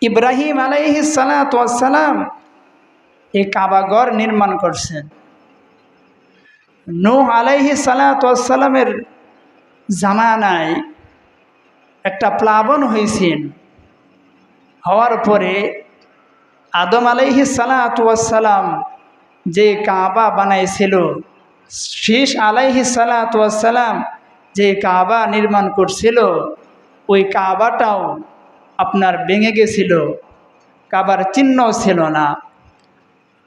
ইব্রাহিম আলাইহিস সালাতু ওয়াস সালাম এই কাবাঘর নির্মাণ করছেন। নূহ আলাইহিস সালাতু ওয়াস সালামের জামানায় একটা প্লাবন হয়েছিল। হওয়ার পরে আদম আলাইহিস সালাতু ওয়াস সালাম যে কাবা বানাইছিল, শীষ আলাইহিস সালাতু ওয়াস সালাম যে কাবা নির্মাণ করছিল, ওই কাবাটাও আপনার ভেঙে গেছিল, কাবার চিহ্ন ছিল না।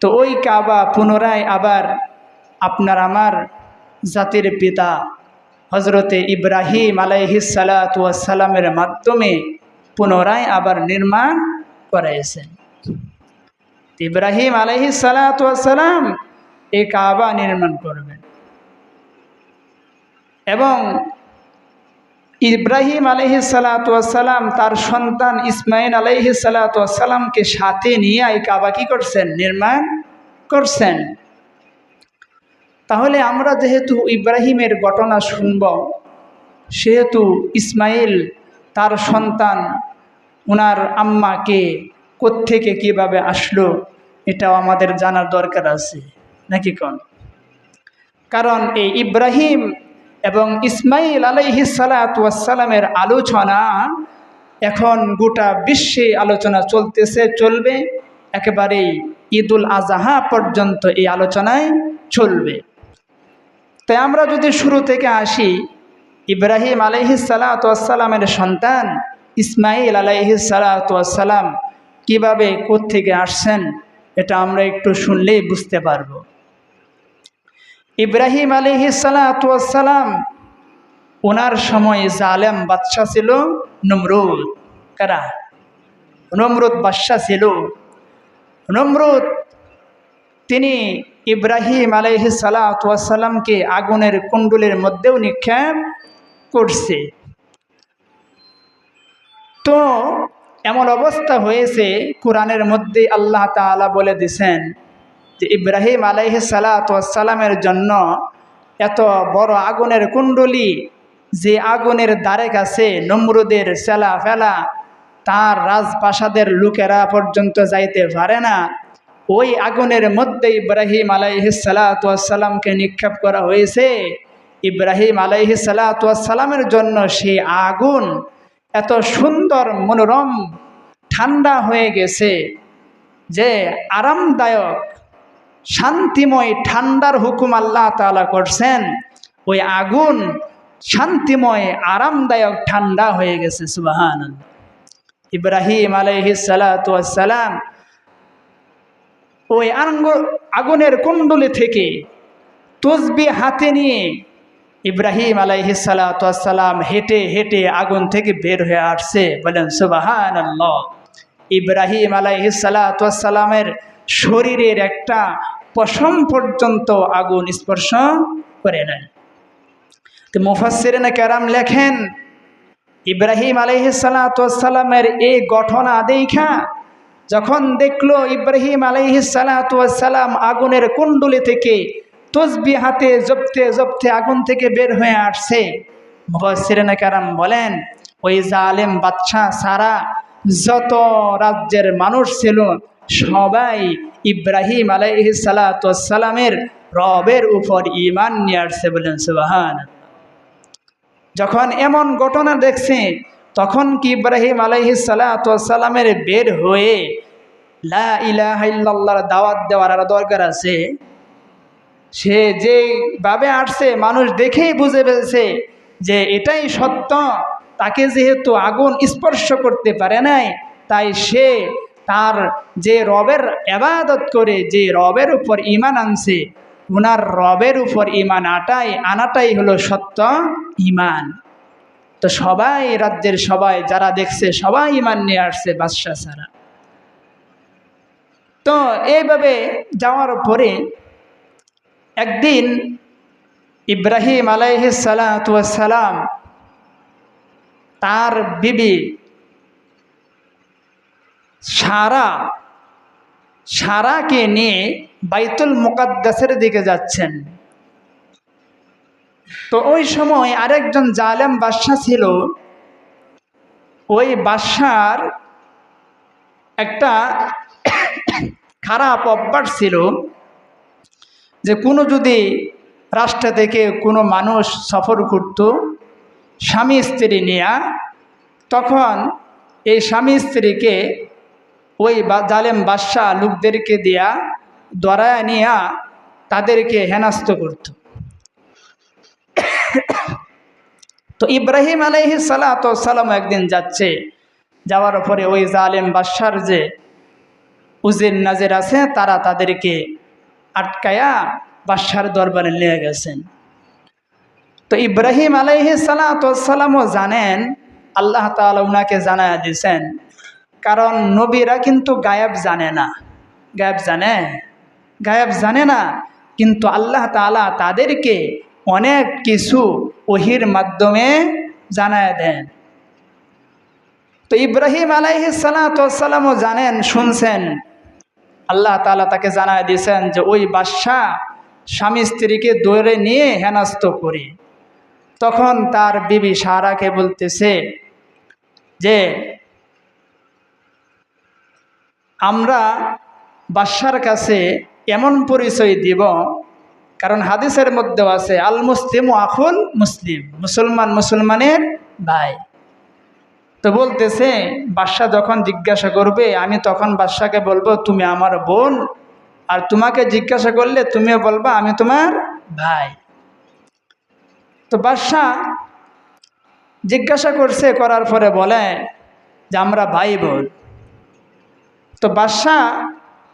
তো ওই কাবা পুনরায় আবার আপনার আমার জাতির পিতা হজরতে ইব্রাহিম আলাইহিস সালাতু ওয়াস সালামের মাধ্যমে পুনরায় আবার নির্মাণ করাইছেন। ইব্রাহিম আলাইহিস সালাতু ওয়াস সালাম এই কাবা নির্মাণ করবেন এবং ইব্রাহিম আলাইহিস সালাতু ওয়াস সালাম তার সন্তান ইসমাইল আলাইহিস সালাতু ওয়াস সালামকে সাথে নিয়ে এই কাবা কি করছেন? নির্মাণ করছেন। তাহলে আমরা যেহেতু ইব্রাহিমের ঘটনা শুনব, সেহেতু ইসমাইল তার সন্তান ওনার আম্মাকে কোত্থেকে কিভাবে আসলো এটাও আমাদের জানার দরকার আছে নাকি কোন? কারণ এই ইব্রাহিম এবং ইসমাইল আলাইহিস সালাতু ওয়াস সালামের আলোচনা এখন গোটা বিশ্বে আলোচনা চলতেছে, চলবে, একেবারেই ঈদুল আজহা পর্যন্ত এই আলোচনায় চলবে। তাই আমরা যদি শুরু থেকে আসি, ইব্রাহিম আলাইহিস সালাতু ওয়াস সালামের সন্তান ইসমাইল আলাইহিস সালাতু ওয়াস সালাম কীভাবে কোত্থেকে আসছেন এটা আমরা একটু শুনলেই বুঝতে পারব। ইব্রাহিম আলাইহিস সালাতু ওয়াস সালাম ওনার সময় জালেম বাদশা ছিল নমরুদ। কারা? নমরুদ বাদশা ছিল। নমরুদ তিনি ইব্রাহিম আলাইহিস সালাতু ওয়াস সালামকে আগুনের কুণ্ডলের মধ্যেও নিক্ষেপ করছে। তো এমন অবস্থা হয়েছে, কোরআনের মধ্যে আল্লাহ তাআলা বলে দিয়েছেন যে ইব্রাহিম আলাইহিস সালাতু ওয়াস সালামের জন্য এত বড় আগুনের কুণ্ডলী, যে আগুনের দ্বারে কাছে নমরুদের চেলা ফেলা, তার রাজপ্রাসাদের লোকেরা পর্যন্ত যাইতে পারে না, ওই আগুনের মধ্যে ইব্রাহিম আলাইহিস সালাতু ওয়াস সালামকে নিক্ষেপ করা হয়েছে। ইব্রাহিম আলাইহিস সালাতু ওয়াস সালামের জন্য সেই আগুন এত সুন্দর মনোরম ঠান্ডা হয়ে গেছে যে আরামদায়ক শান্তিময় ঠান্ডার হুকুম আল্লাহ তাআলা করছেন। ওই আগুন শান্তিময় আরামদায়ক ঠান্ডা হয়ে গেছে। সুবহানাল্লাহ। ইব্রাহিম আলাইহিস সালাতু ওয়াস সালাম ওই আগুনের কুণ্ডলী থেকে তসবিহ হাতে নিয়ে ইব্রাহিম আলাইহিস সালাতু ওয়াস সালাম হেঁটে হেঁটে আগুন থেকে বের হয়ে আসছে। বলেন সুবহানাল্লাহ। ইব্রাহিম আলাইহিস সালাতু ওয়াস সালামের শরীরের একটা পশম পর্যন্ত আগুন স্পর্শ করে নাই। তো মুফাসসিরিনে কেরাম লেখেন, ইব্রাহিম আলাইহিস সালাতু ওয়াস সালামের এই ঘটনা দেখা যখন দেখলো ইব্রাহিম আলাইহিস সালাতু ওয়াস সালাম আগুনের কুণ্ডলী থেকে তসবিহ হাতে জপতে জপতে আগুন থেকে বের হয়ে আসছে, মুফাসসিরিনে কেরাম বলেন ওই জালেম বাদশা সারা যত রাজ্যের মানুষ ছিল সবাই ইব্রাহিম আলাইহিস সালাতু ওয়াস সালামের রবের উপর ঈমান নিয়ে আসছে। বলেন সুবহানাল্লাহ। যখন এমন ঘটনা দেখছে তখন কি ইব্রাহিম আলাইহিস সালাতু ওয়াস সালামের বের হয়ে লা ইলাহা ইল্লাল্লাহর দাওয়াত দেওয়ার আর দরকার আছে? সে যেভাবে আসছে মানুষ দেখেই বুঝে ফেলছে যে এটাই সত্য। তাকে যেহেতু আগুন স্পর্শ করতে পারে নাই, তাই সে তার যে রবের ইবাদত করে, যে রবের উপর ঈমান আনছে, ওনার রবের উপর ঈমান আনাটাই হলো সত্য ঈমান। তো সবাই রাজ্যের সবাই যারা দেখছে সবাই ঈমান নিয়ে আসছে বাদশা ছাড়া। তো এইভাবে যাওয়ার পরে একদিন ইব্রাহিম আলাইহিস সালাতু ওয়াস সালাম তার বিবি সারাকে নিয়ে বাইতুল মুকাদ্দাসের দিকে যাচ্ছেন। তো ওই সময় আরেকজন জালেম বাদশা ছিল। ওই বাদশার একটা খারাপ অভ্যাস ছিল যে কোনো যদি রাষ্ট্র থেকে কোনো মানুষ সফর করত স্বামী স্ত্রী নিয়ে, তখন এই স্বামী স্ত্রীকে ওই জালেম বাদশাহ লোকদেরকে দিয়া ধরায় নিয়া তাদেরকে হেনস্থ করত। তো ইব্রাহিম আলাইহিস সালাতু ওয়াস সালাম একদিন যাচ্ছে, যাওয়ার পরে ওই জালেম বাদশার যে উজির নাজির আছে তারা তাদেরকে আটকায়া বাদশার দরবারে নিয়ে গেছেন। তো ইব্রাহিম আলাইহিস সালাতু ওয়াস সালামও জানেন, আল্লাহ তাআলা উনাকে জানায়া দিয়েছেন, কারণ নবীরা কিন্তু গায়েব জানে না। গায়েব জানে? গায়েব জানে না, কিন্তু আল্লাহ তাআলা তাদেরকে অনেক কিছু ওহির মাধ্যমে জানায় দেন। তো ইব্রাহিম আলাইহিস সালাতু ওয়াস সালামও জানেন, শুনছেন, আল্লাহ তাআলা তাকে জানায় দিয়েছেন যে ওই বাদশা স্বামী স্ত্রীকে ধরে নিয়ে হেনস্থ করে। তখন তার বিবি সারাকে বলতেছে যে আমরা বাদশার কাছে এমন পরিচয় দিব, কারণ হাদিসের মধ্যেও আছে আল মুসলিম আখুল মুসলিম, মুসলমান মুসলমানের ভাই। তো বলতেছে বাদশা যখন জিজ্ঞাসা করবে আমি তখন বাদশাকে বলবো তুমি আমার বোন, আর তোমাকে জিজ্ঞাসা করলে তুমিও বলবা আমি তোমার ভাই। তো বাদশা জিজ্ঞাসা করছে, করার পরে বলে যে আমরা ভাই বোন। তো বাদশা,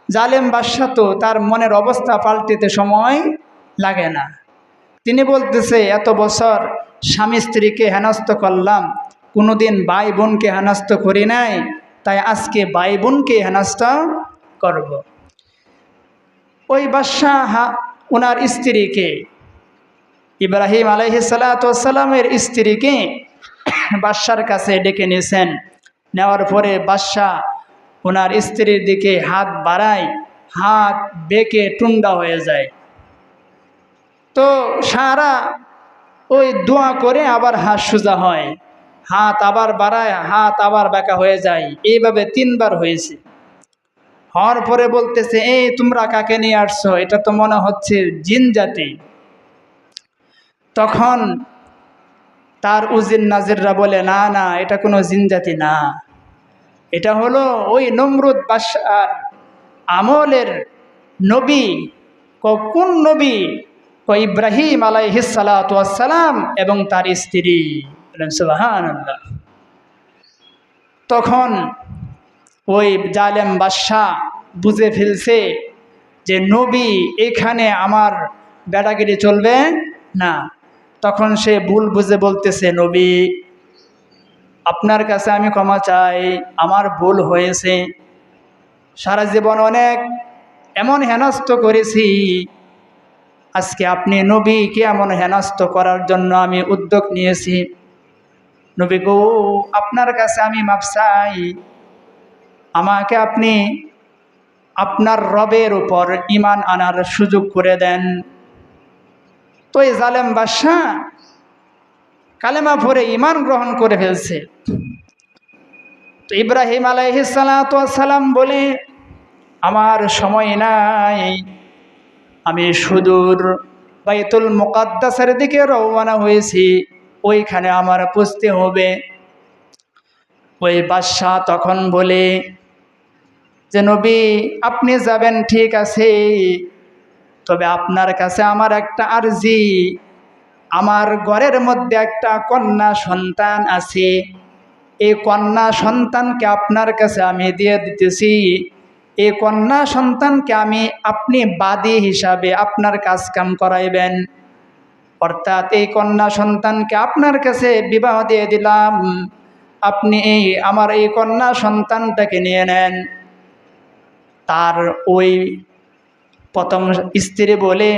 জালেম বাদশা, তো তার মনের অবস্থা পাল্টিতে সময় লাগে না। তিনি বলতেছে এত বছর স্বামী স্ত্রীকে হেনস্থ করলাম, কোনোদিন ভাই বোনকে হেনস্থ করি নাই, তাই আজকে ভাই বোনকে হেনস্থ করব। ওই বাদশাহ ওনার স্ত্রীকে, ইব্রাহিম আলাইহিস সালাতু ওয়াস সালামের স্ত্রীকে বাদশার কাছে ডেকে নিয়েছেন। নেওয়ার পরে বাদশাহ ওনার স্ত্রীর দিকে হাত বাড়ায়, হাত বেঁকে টুন্ডা হয়ে যায়। তো সারা ওই দোয়া করে আবার হাত সোজা হয়, হাত আবার বাড়ায়, হাত আবার বাঁকা হয়ে যায়। এইভাবে 3 বার হয়েছে। হওয়ার পরে বলতেছে এই তোমরা কাকে নিয়ে আসছো, এটা তো মনে হচ্ছে জিন জাতি। তখন তার উজির নাজিররা বলে না না, এটা কোনো জিন জাতি না, এটা হলো ওই নমরুদ বাদশার আমলের নবী। কোন নবী? ইব্রাহিম আলাইহিস সালাতু ওয়াস সালাম এবং তার স্ত্রী। সুবহানাল্লাহ। তখন ওই জালেম বাদশাহ বুঝে ফেলছে যে নবী এখানে আমার বেড়াগিরি চলবে না। তখন সে ভুল বুঝে বলতেছে নবী আপনার কাছে আমি ক্ষমা চাই, আমার ভুল হয়েছে, সারা জীবন অনেক এমন হেনস্থ করেছি, আজকে আপনি নবীকে এমন হেনস্থ করার জন্য আমি উদ্যোগ নিয়েছি। নবী গো আপনার কাছে আমি মাফ চাই, আমাকে আপনি আপনার রবের উপর ঈমান আনার সুযোগ করে দেন। তো এই জালেম বাদশাহ কালেমা পড়ে ঈমান গ্রহণ করে ফেলছে। তো ইব্রাহিম আলাইহিস সালাতু ওয়াস সালাম বলে আমার সময় নাই, আমি সুদূর বাইতুল মুকাদ্দাসের দিকে রওনা হয়েছি, ওইখানে আমার পৌঁছতে হবে। ওই বাদশাহ তখন বলে যে নবী আপনি যাবেন ঠিক আছে, তবে আপনার কাছে আমার একটা আরজি, আমার ঘরের মধ্যে একটা কন্যা সন্তান আছে, এই কন্যা সন্তানকে আপনার কাছে আমি দিয়ে দিতেছি। এই কন্যা সন্তানকে আপনি বাদী হিসাবে আপনার কাজ কাম করাইবেন, অর্থাৎ এই কন্যা সন্তানকে আপনার কাছে বিবাহ দিয়ে দিলাম, আপনি আমার এই কন্যা সন্তানটাকে নিয়ে নেন। তার ওই প্রথম স্ত্রী বলে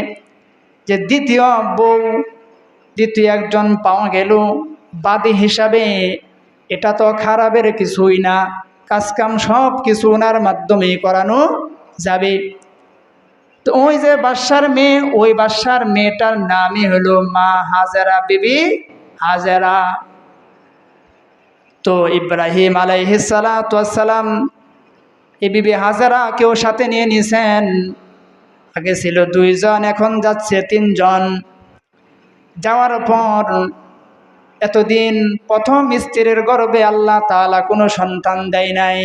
যে দ্বিতীয় বউ, দ্বিতীয় একজন পাওয়া গেল বাদী হিসাবে, এটা তো খারাপের কিছুই না, কাজকাম সব কিছু ওনার মাধ্যমেই করানো যাবে। তো ওই যে বাদশার মেয়ে, ওই বাদশার মেয়েটার নামই হলো মা হাজেরা, বিবি হাজেরা। তো ইব্রাহিম আলাইহিস সালাতু ওয়াস সালাম এই বিবি হাজেরা কেউ সাথে নিয়ে নিছেন। আগে ছিল 2 জন, এখন যাচ্ছে 3 জন। যাওয়ার পর এতদিন প্রথম স্ত্রীর গর্ভে আল্লাহ তাআলা কোনো সন্তান দেয় নাই।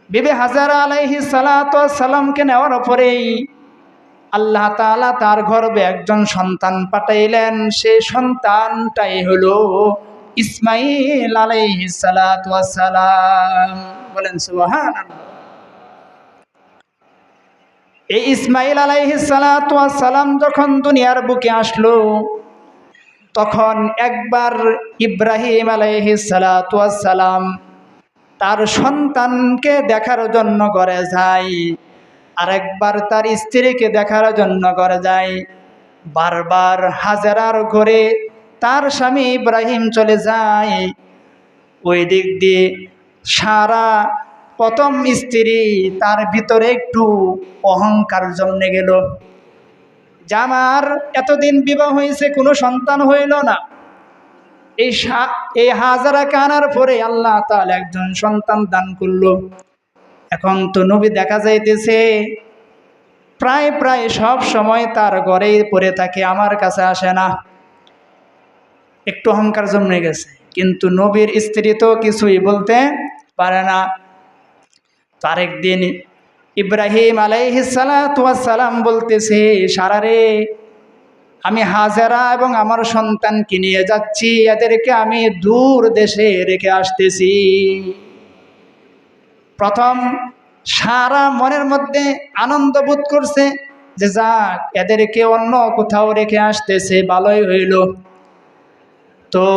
বিবি হাজেরা আলাইহিস সালাতু ওয়াস সালামকে নেওয়ার পরেই আল্লাহ তাআলা তার গর্ভে একজন সন্তান পাঠাইলেন। সেই সন্তানটাই হলো ইসমাঈল আলাইহিস সালাতু ওয়াস সালাম। বলেন সুবহানাল্লাহ। এই ইসমাঈল আলাইহিস সালাতু ওয়াস সালাম যখন দুনিয়ার বুকে আসলো, তখন একবার ইব্রাহিম আলাইহিস সালাতু ওয়াস সালাম তার সন্তানকে দেখার জন্য ঘরে যায়, আরেকবার তার স্ত্রীকে দেখার জন্য ঘরে যায়। বারবার হাজেরার ঘরে তার স্বামী ইব্রাহিম চলে যায়। ওই দিক দিয়ে সারা প্রথম স্ত্রী তার ভিতরে একটু অহংকার জন্মে গেল যে আমার এতদিন বিবাহ হয়েছে, কোনো সন্তান হইল না। এই হাজেরাকে আনার পরে আল্লাহ তাআলা একজন সন্তান দান করলো। এখন তো নবী দেখা যাইতেছে প্রায় প্রায় সব সময় তার ঘরেই পড়ে থাকে, আমার কাছে আসে না। একটু অহংকার জন্মে গেছে, কিন্তু নবীর স্ত্রী তো কিছুই বলতে পারে না। তার একদিন ইব্রাহিম আলাইহিস সালাতু ওয়াস সালাম বলতেছে, সারারে আমি হাজেরা এবং আমার সন্তানকে নিয়ে যাচ্ছি, এদেরকে আমি দূর দেশে রেখে আসতেছি। প্রথম সারা মনের মধ্যে আনন্দ বোধ করছে যে যাক, এদেরকে অন্য কোথাও রেখে আসতেছে, ভালোই হইল। তো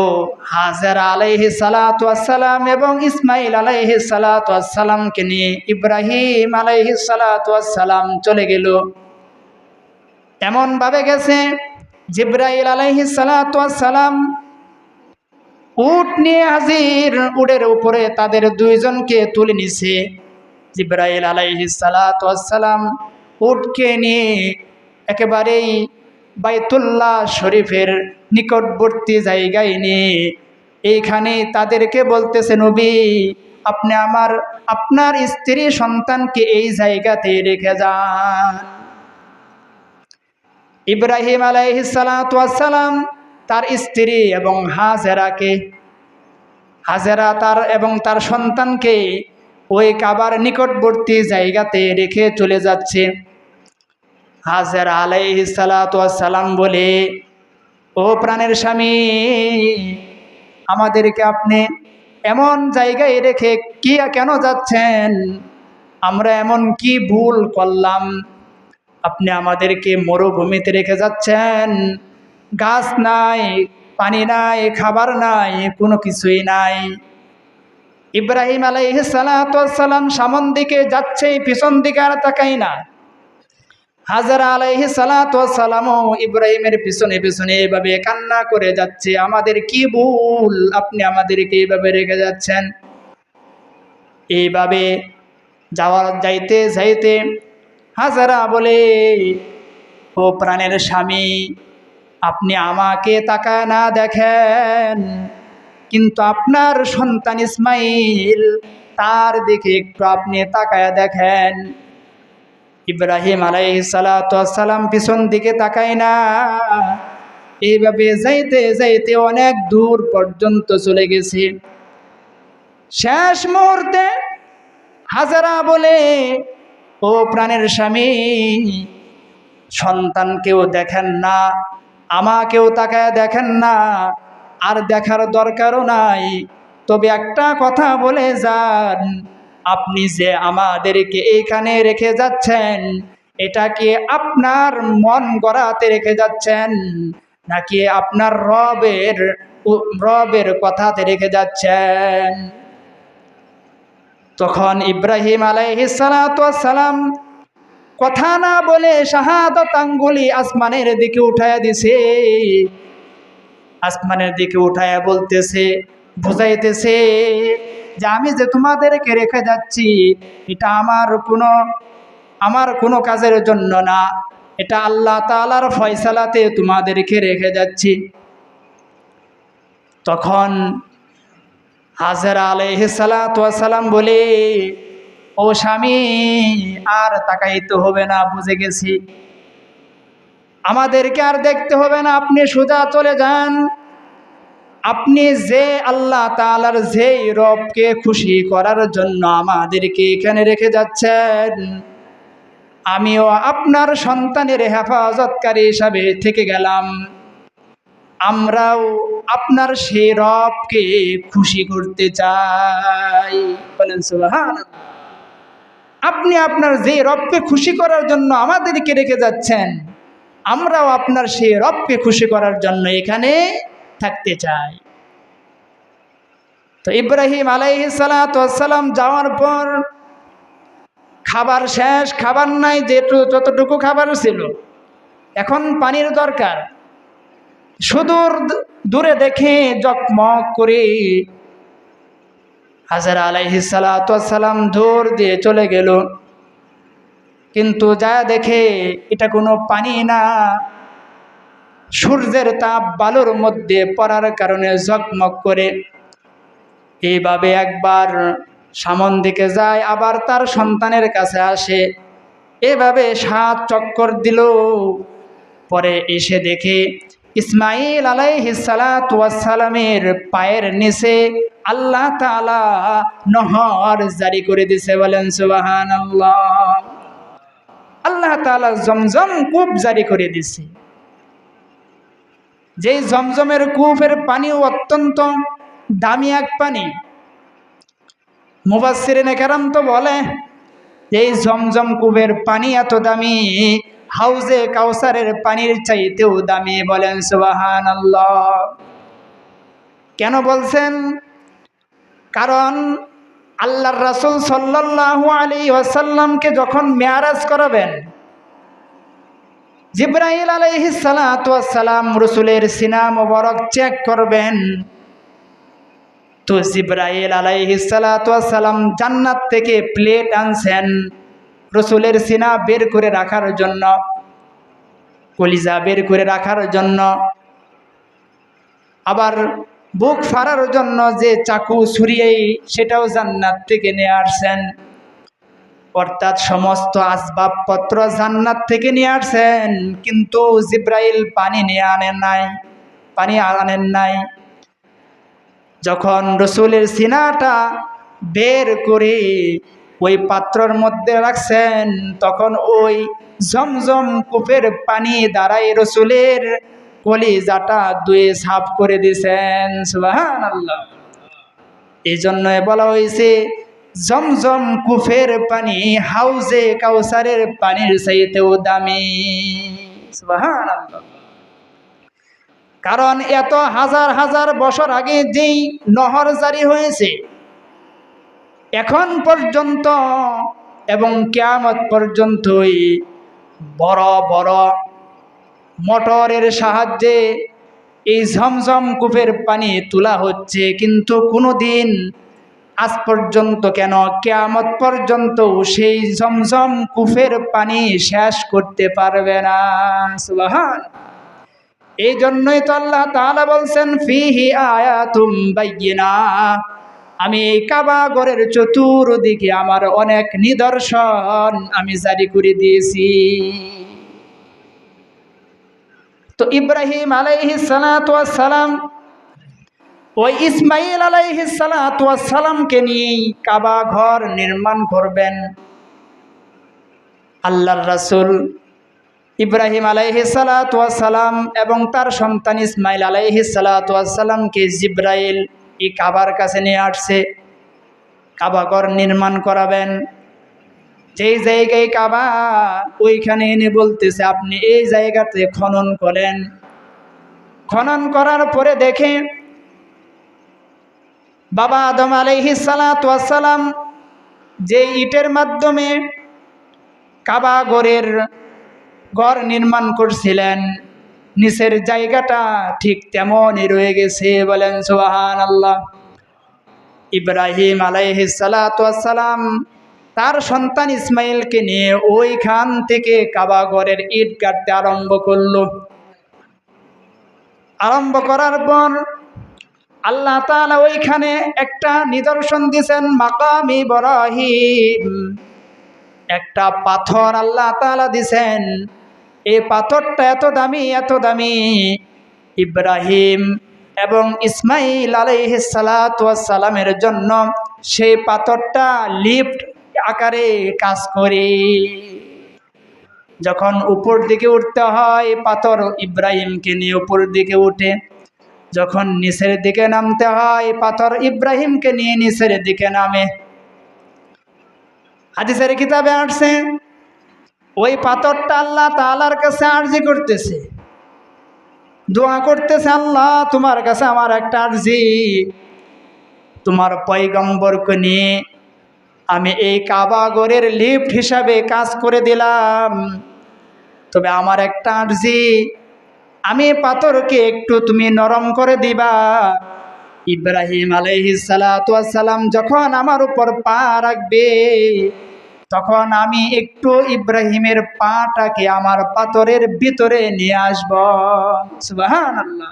হাজেরা আলাইহিস সালাতু ওয়াস সালাম এবং ইসমাঈল আলাইহিস সালাতু ওয়াস সালামকে নিয়ে ইব্রাহিম আলাইহিস সালাতু ওয়াস সালাম চলে গেল। এমন ভাবে গেছে, জিবরাইল আলাইহিস সালাতু ওয়াস সালাম উট নিয়ে হাজির, উটের উপরে তাদের 2 জনকে তুলে নিছে। জিবরাইল আলাইহিস সালাতু ওয়াস সালাম উটকে নিয়ে একেবারেই বাইতুল্লাহ শরীফের নিকটবর্তী জায়গায় নিয়ে এইখানে তাদেরকে বলতেছে, নবী আপনি আপনার স্ত্রী সন্তানকে এই জায়গাতে রেখে যান। ইব্রাহিম আলাইহিস সালাতু ওয়াস সালাম তার স্ত্রী এবং হাজেরা তার সন্তানকে ওই কাবার নিকটবর্তী জায়গাতে রেখে চলে যাচ্ছে। হাজেরা আলাইহিস সালাতু ওয়াস সালাম বলে, ও প্রাণের স্বামী, আমাদেরকে আপনি এমন জায়গায় রেখে কেন যাচ্ছেন? আমরা এমন কি ভুল করলাম? আপনি আমাদেরকে মরুভূমিতে রেখে যাচ্ছেন, গাছ নাই, পানি নাই, খাবার নাই, কোনো কিছুই নাই। ইব্রাহিম আলাইহিস সালাতু ওয়াস সালাম সামন দিকে যাচ্ছে, পিছন দিকে আর তাকাই না। হাজেরা আলাইহিস সালাতু ওয়াস সালামও ইব্রাহিমের পিছনে পিছনে এভাবে কান্না করে যাচ্ছে, আমাদের কি ভুল, আপনি আমাদেরকে এইভাবে রেখে যাচ্ছেন। এইভাবে যাইতে যাইতে হাজেরা বলে, ও প্রাণের স্বামী, আপনি আমাকে তাকায় না দেখেন, কিন্তু আপনার সন্তান ইসমাঈল তার দিকে একটু আপনি তাকায় দেখেন। ইব্রাহিম আলাইহিস সালাতু ওয়াস সালাম পিছন দিকে তাকায় না। এইভাবে যাইতে যাইতে অনেক দূর পর্যন্ত চলে গেছে। শেষ মুহূর্তে হাজেরা বলে, ও প্রাণের স্বামী, সন্তানকেও দেখেন না, আমাকেও তাকায় দেখেন না, আর দেখার দরকারও নাই। তবে একটা কথা বলে যান, আপনি যে আমাদেরকে এইখানে রেখে যাচ্ছেন, এটা কি আপনার মন গড়াতে রেখে যাচ্ছেন, নাকি আপনার রবের কথাতে রেখে যাচ্ছেন? তখন ইব্রাহিম আলাইহিস সালাতু ওয়াস সালাম কথা না বলে শাহাদাত আঙ্গুলি আসমানের দিকে উঠায়া দিছে। আসমানের দিকে উঠায়া বলতেছে, বুঝাইতেছে যে আমি যে তোমাদেরকে রেখে যাচ্ছি, এটা আমার কোনো কাজের জন্য না, এটা আল্লাহ তাআলার ফয়সালাতে তোমাদেরকে রেখে যাচ্ছি। তখন হাজেরা আলাইহিস সালাতু ওয়াস সালাম বলে, ও স্বামী, আর তাকাইতে হবে না, বুঝে গেছি, আমাদেরকে আর দেখতে হবে না, আপনি সোজা চলে যান। আপনি যে আল্লাহ তাআলার যেই রবকে খুশি করার জন্য আমাদেরকে এখানে রেখে যাচ্ছেন, আমিও আপনার সন্তানের হেফাজতকারী হিসাবে থেকে গেলাম। আমরাও আপনার সেই রবকে খুশি করতে চাই। বলেন সুবহানাল্লাহ। আপনি আপনার যে রবকে খুশি করার জন্য আমাদেরকে রেখে যাচ্ছেন, আমরাও আপনার সেই রবকে খুশি করার জন্য এখানে থাকতে চাই। তো ইব্রাহিম আলাইহিস সালাতু ওয়াস সালাম যাওয়ার পর খাবার শেষ, খাবার নাই, যতটুকু খাবার ছিল, এখন পানির দরকার। সুদূর দূরে দেখে জকমক করে হাজরা আলাইহিস সালাতু ওয়াস সালাম দূর দিয়ে চলে গেল, কিন্তু যা দেখে এটা কোনো পানি না, সূর্যের তাপ বালুর মধ্যে পড়ার কারণে ঝকমক করে। এইভাবে একবার সামন দিকে যায়, আবার তার সন্তানের কাছে আসে, এভাবে 7 চক্কর দিল। পরে এসে দেখে ইসমাইল আলাইহিস সালাতু ওয়াস সালামের পায়ের নিচে আল্লাহ তাআলা নহর জারি করে দিয়েছে। বলেন সুবহানাল্লাহ। আল্লাহ তাআলা জমজম কূপ জারি করে দিয়েছে। যেই জমজমের কূপের পানি অত্যন্ত দামি এক পানি। মুফাসসিরিনে কেরাম তো বলে এই জমজম কূপের পানি এত দামি, হাউজে কাউসারের পানির চাইতেও দামি। বলেন সুবহানাল্লাহ। কেন বলছেন? কারণ আল্লাহর রাসূল সাল্লাল্লাহু আলাইহি ওয়াসাল্লামকে যখন মেরাজ করাবেন, জিবরাইল আলাইহিস সালাতু ওয়াস সালাম রাসূলের সিনা মোবারক চেক করবেন। তো জিবরাইল আলাইহিস সালাতু ওয়াস সালাম জান্নাত থেকে প্লেট আনছেন রাসূলের সিনা বের করে রাখার জন্য, কলিজা বের করে রাখার জন্য। আবার বুক ফাড়ার জন্য যে চাকু ছুরি, সেটাও জান্নাত থেকে নিয়ে আসছেন। অর্থাৎ সমস্ত আসবাবপত্র জান্নাত থেকে নিয়ে আসছেন, কিন্তু জিবরাইল পানি নিয়ে আনেন নাই, পানি আনেন নাই। যখন রাসূলের সিনাটা বের করে ওই পাত্রের মধ্যে রাখছেন, তখন ওই জমজম কূপের পানি দ্বারাই রাসূলের কলিজাটা ধুয়ে সাফ করে দিয়েছেন। সুবহানাল্লাহ। এই জন্য বলা হয়েছে জমজম কূপের পানি হাউজে কাউসারের পানির চাইতেও দামি। সুবহানাল্লাহ। কারণ এত হাজার হাজার বছর আগে যেই নহর জারি হয়েছে, এখন পর্যন্ত এবং কিয়ামত পর্যন্তই বড় বড় মোটরের সাহায্যে এই ঝমঝম কূপের পানি তোলা হচ্ছে, কিন্তু কোনোদিন আজ পর্যন্ত কেন কিয়ামত পর্যন্ত সেই ঝমঝম কূপের পানি শেষ করতে পারবে না। সুবহানাল্লাহ। এই জন্যই তো আল্লাহ তাআলা বলছেন ফিহি আয়াতুম বাইয়িনাত, আমি এই কাবা ঘরের চতুর্দিকে আমার অনেক নিদর্শন আমি জারি করে দিয়েছি। তো ইব্রাহিম আলাইহিস সালাতু ওয়াস সালাম ওই ইসমাইল আলাইহিস সালাতু ওয়াস সালামকে নিয়ে কাবা ঘর নির্মাণ করবেন। আল্লাহর রাসূল ইব্রাহিম আলাইহিস সালাতু ওয়াস সালাম এবং তার সন্তান ইসমাইল আলাইহিস সালাতু ওয়াস সালামকে জিবরাইল এই কাবার কাছে নিয়ে আসছে, কাবা ঘর নির্মাণ করাবেন। যেই জায়গায় কাবা, ওইখানে এনে বলতেছে আপনি এই জায়গাতে খনন করেন। খনন করার পরে দেখে বাবা আদম আলাইহিস সালাতু ওয়াস সালাম যে ইটের মাধ্যমে কাবা ঘর নির্মাণ করছিলেন, নিচের জায়গাটা ঠিক তেমনই রয়ে গেছে। বলেন সুবহানাল্লাহ। ইব্রাহিম আলাইহিস সালাতু ওয়াস সালাম তার সন্তান ইসমাইলকে নিয়ে ওইখান থেকে কাবা ঘরের ইট গাঁথতে আরম্ভ করলো। আরম্ভ করার পর আল্লাহ তাআলা ওইখানে একটা নিদর্শন দিয়েছেন মাকাম ইব্রাহিম, একটা পাথর আল্লাহ তাআলা দিয়েছেন। এই পাথরটা এত দামি, এত দামি, ইব্রাহিম এবং ইসমাইল আলাইহিস সালাতু ওয়াস সালামের জন্য সেই পাথরটা লিফট আকারে কাজ করে। যখন উপর দিকে উঠতে হয় পাথর ইব্রাহিমকে নিয়ে উপর দিকে উঠে, যখন নিচের দিকে নামতে হয় পাথর ইব্রাহিমকে নিয়ে নিচের দিকে নামে। হাদিসের কিতাবে আসছে ওই পাথরটা আল্লাহ তাআলার কাছে আরজি করতেছে, দোয়া করতেছে, আল্লাহ তোমার কাছে আমার একটা আরজি, তোমার পয়গম্বরকে নিয়ে আমি এই কাবা ঘরের লিফট হিসাবে কাজ করে দিলাম, তবে আমার একটা আরজি, আমি পাথরকে একটু তুমি নরম করে দিবা। ইব্রাহিম আলাইহিস সালাতু ওয়াস সালাম যখন আমার উপর পা রাখবে তখন আমি একটু ইব্রাহিমের পাটাকে আমার পাথরের ভিতরে নিয়ে আসব। সুবহানাল্লাহ।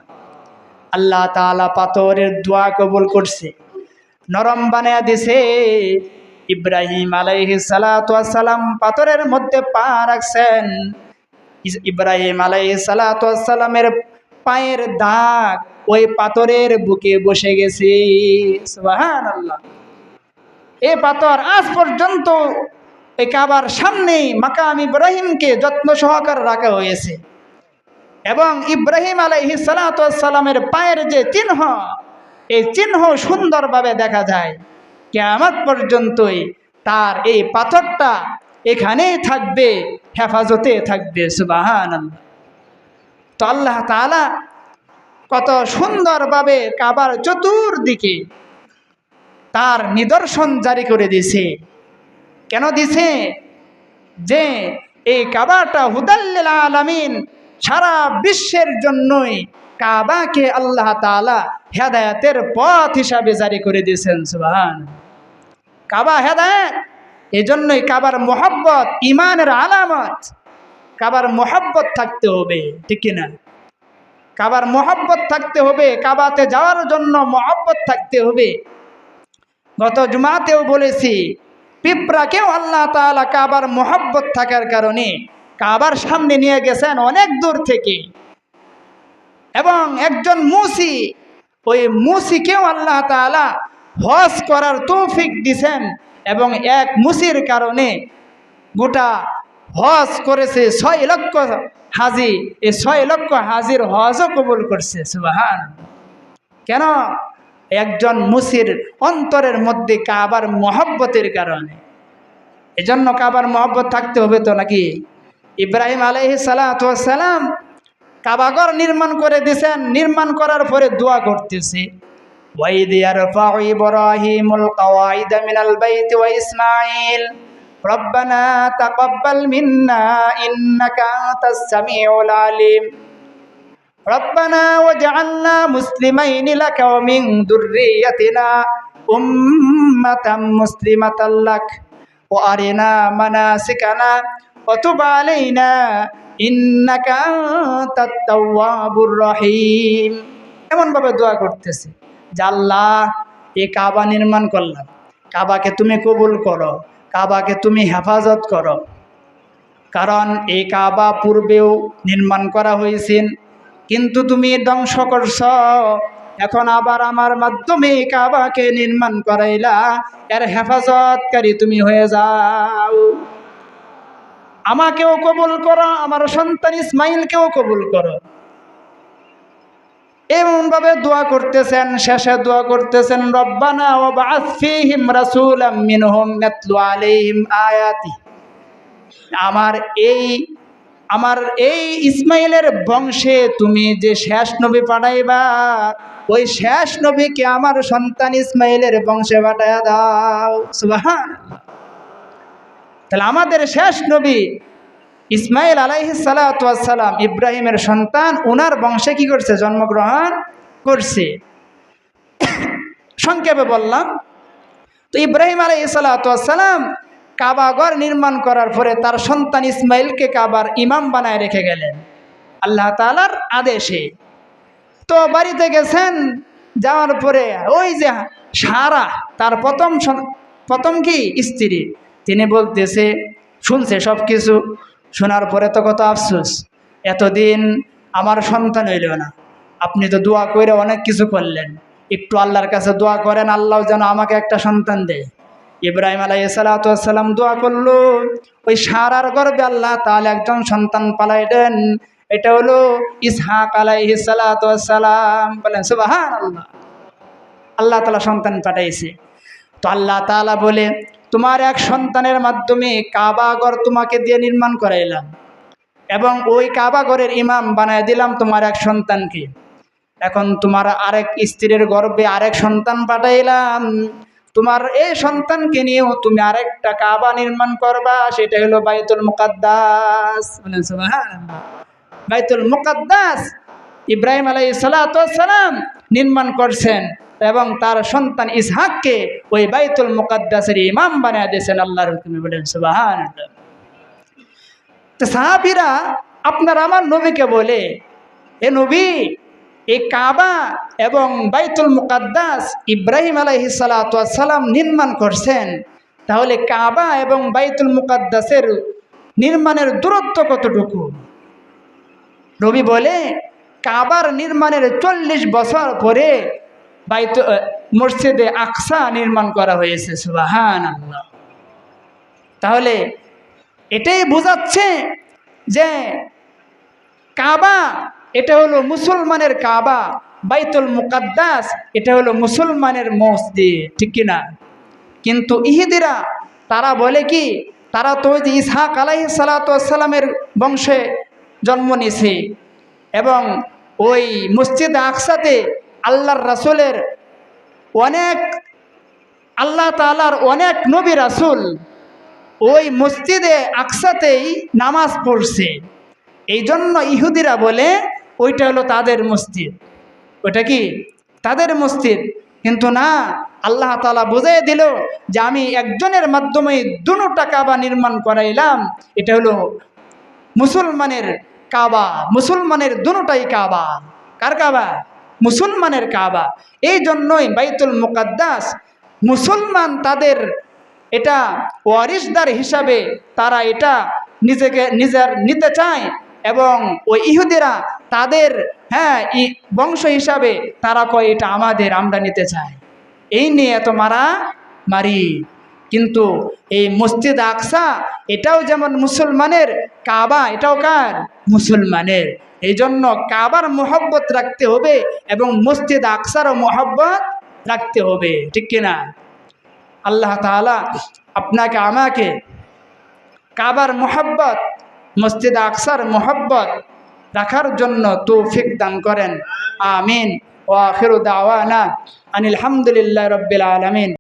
আল্লাহ তাআলা পাথরের দোয়া কবুল করছে, নরম বানায়া দিছে। ইব্রাহিম আলাইহিস সালাতু ওয়াস সালাম পাথরের মধ্যে পা রাখছেন। ইব্রাহিম আলাইহিস সালাতু ওয়াস সালামের পায়ের দাগ ওই পাথরের বুকে বসে গেছে। সুবহানাল্লাহ। এই পাথর আজ পর্যন্ত এই কাবার সামনেই মাকাম ইব্রাহিমকে যত্ন সহকারে রাখা হয়েছে এবং ইব্রাহিম আলাইহিস সালাতু ওয়াস সালামের পায়ের যে চিহ্ন, এই চিহ্ন সুন্দরভাবে দেখা যায়। কিয়ামত পর্যন্তই তার এই পাথরটা এখানেই থাকবে, হেফাজতে থাকবে। সুবহানাল্লাহ। তো আল্লাহ তাআলা কত সুন্দরভাবে কাবার চতুর্দিকে তার নিদর্শন জারি করে দিয়েছে। কেন দিছে? যে এই কাবাটা হুদাল্লিল আলামিন, সারা বিশ্বের জন্যই কাবাকে আল্লাহ তাআলা হেদায়েতের পথ হিসাবে জারি করে দিয়েছেন। সুবহানাল্লাহ। কাবা হেদায়েত, এজন্যই কাবার মোহাব্বত ঈমানের আলামত। কাবার মোহাব্বত থাকতে হবে, ঠিক কিনা? কাবার মোহাব্বত থাকতে হবে, কাবাতে যাওয়ার জন্য মোহাব্বত থাকতে হবে। গত জুমাতেও বলেছি, পিঁপড়াকেও আল্লাহ তাআলা কাবার মোহাব্বত থাকার কারণে কাবার সামনে নিয়ে গেছেন অনেক দূর থেকে। এবং একজন মুসি, ওই মুসিকেও আল্লাহ তাআলা হজ করার তৌফিক দিছেন এবং এক মুসির কারণে গোটা হজ করেছে 6 লক্ষ হাজি। এই 6 লক্ষ হাজির হজও কবুল করছে। সুবহানাল্লাহ। কেন? একজন মুসির অন্তরের মধ্যে কাবার মহব্বতের কারণে। এজন্য কাবার মহব্বত থাকতে হবে তো নাকি? ইব্রাহিম আলাইহিস সালাতু ওয়াস সালাম কাবাঘর নির্মাণ করে দিয়েছেন, নির্মাণ করার পরে দোয়া করতেছে, ওয়াইদ ইয়ারফাউ ইব্রাহিমুল কওয়াইদা মিনাল বাইতি ওয়া ইসমাঈল রব্বানা তাকাব্বাল মিন্না ইন্নাকা আনতাস সামিউল আলিম রব্বানা ওয়াজআলনা মুসলিমাইনি লাকা ওয়া মিন যুররিয়্যাতিনা উম্মাতাম মুসলিমাতাল লাক ওয়া আরিনা মানাসিকানা ওয়া তুব আলাইনা ইন্নাকা আনতাত তাওয়াবুর রহিম। এমনভাবে দোয়া করতেছে যে আল্লাহ, এই কাবা নির্মাণ করলাম, কাবাকে তুমি কবুল করো, কাবাকে তুমি হেফাজত করো। কারণ এই কাবা পূর্বেও নির্মাণ করা হয়েছে, কিন্তু তুমি ধ্বংস করছ। এখন আবার আমার মাধ্যমে কাবাকে নির্মাণ করাইলা, এর হেফাজতকারী তুমি হয়ে যাও। আমাকেও কবুল করো, আমার সন্তান ইসমাইলকেও কবুল করো। এমনভাবে দোয়া করতেছেন। শেষে দোয়া করতেছেন, রব্বানা ওয়াবআস ফীহিম রাসূলাম মিনহুম ইয়াতলু আলাইহিম আয়াতি। আমার এই ইসমাইলের বংশে তুমি যে শেষ নবী পাঠাইবা, ওই শেষ নবীকে আমার সন্তান ইসমাইলের বংশে পাঠাইয়া দাও। সুবহানাল্লাহ। তাহলে আমাদের শেষ নবী ইসমাইল আলাইহিস সালাতু ওয়াস সালাম, ইব্রাহিমের সন্তান, ওনার বংশে কি করছে? জন্মগ্রহণ করছে। সংক্ষেপে বললাম, তো ইব্রাহিম আলাইহিস সালাতু ওয়াস সালাম কাবাঘর নির্মাণ করার পরে তার সন্তান ইসমাইলকে কাবার ইমাম বানায় রেখে গেলেন আল্লাহ তাআলার আদেশে। তো বাড়িতে গেছেন, যাওয়ার পরে ওই যে সারা তার প্রথম কি স্ত্রী, তিনি বলতেছে, শুনছে সব কিছু, শোনার পরে তো কত আফসোস, এতদিন আমার সন্তান হইল না, আপনি তো দোয়া করে অনেক কিছু করলেন, একটু আল্লাহর কাছে দোয়া করেন, আল্লাহ যেন আমাকে একটা সন্তান দেয়। ইব্রাহিম আলাইহিসসালাম দোয়া করলো, ওই সারার গর্ভে আল্লাহ তাআলা একজন সন্তান পালাই দেন, এটা হলো ইসহাক আলাইহিসসালাম। বলেন সুবহানাল্লাহ। আল্লাহ তাআলা সন্তান পাঠাইছে। তো আল্লাহ তাআলা বলে, তোমার এক সন্তানের মাধ্যমে কাবা ঘর তোমাকে দিয়ে নির্মাণ করাইলাম এবং ওই কাবা ঘরের ইমাম বানায় দিলাম তোমার এক সন্তানকে। এখন তোমার আরেক স্ত্রীর গর্ভে আরেক সন্তান পাঠাইলাম, তোমার এই সন্তানকে নিয়েও তুমি আরেকটা কাবা নির্মাণ করবা, সেটা হলো বাইতুল মুকাদ্দাস। বলেন সুবহানাল্লাহ। বাইতুল মুকাদ্দাস ইব্রাহিম আলাইহিসসালাম নির্মাণ করছেন এবং তার সন্তান ইসহাককে ওই বাইতুল মুকাদ্দাসের ইমাম বানিয়ে দিয়েছেন আল্লাহর হুকুমে। বলেন সুবহানাল্লাহ। তো সাহাবীরা আপনার আমার নবীকে বলে, এ নবী, এই কাবা এবং বাইতুল মুকাদ্দাস ইব্রাহিম আলাইহিসসালাম নির্মাণ করছেন, তাহলে কাবা এবং বাইতুল মুকাদ্দাসের নির্মাণের দূরত্ব কতটুকু? নবী বলে, কাবার নির্মাণের 40 বছর পরে মসজিদে আকসা নির্মাণ করা হয়েছে। সুবহানাল্লাহ। তাহলে এটাই বোঝাচ্ছে যে কাবা এটা হলো মুসলমানের কাবা, বাইতুল মুকাদ্দাস এটা হলো মুসলমানের মসজিদ, ঠিক কিনা? কিন্তু ইহুদিরা তারা বলে কি, তারা তো ওই যে ইসহাক আলাইহিসসালামের বংশে জন্ম নিয়েছে এবং ওই মসজিদ আকসাতে আল্লাহর রাসূলের আল্লাহ তাআলার অনেক নবী রাসূল ওই মসজিদে আকসাতেই নামাজ পড়ছে। এই জন্য ইহুদিরা বলে ওইটা হলো তাদের মসজিদ, ওইটা কি তাদের মসজিদ। কিন্তু না, আল্লাহ তাআলা বুঝিয়ে দিল যে আমি একজনের মাধ্যমে দুটো কাবা নির্মাণ করাইলাম, এটা হলো মুসলমানের কাবা, মুসলমানের দুটোটাই কাবা। কার কাবা? মুসলমানের কাবা। এই জন্যই বাইতুল মুকাদ্দাস মুসলমান তাদের এটা ওয়ারিসদার হিসাবে তারা এটা নিজের নিতে চায় এবং ওই ইহুদিরা তাদের বংশ হিসাবে তারা কয় এটা আমাদের, আমরা নিতে চাই। এই নিয়ে এত মারি। কিন্তু এই মসজিদ আকসা এটাও যেমন মুসলমানের, কাবা এটাও কার? মুসলমানের। এই জন্য কাবার মহব্বত রাখতে হবে এবং মসজিদ আকসারও মহব্বত রাখতে হবে, ঠিক কিনা? আল্লাহ তাআলা আপনাকে আমাকে কাবার মহব্বত, মসজিদ আকসার মহব্বত রাখার জন্য তৌফিক দান করেন। আমিন। ওয়া আখিরু দাওয়ানা আনিল হামদুলিল্লাহি রাব্বিল আলামিন।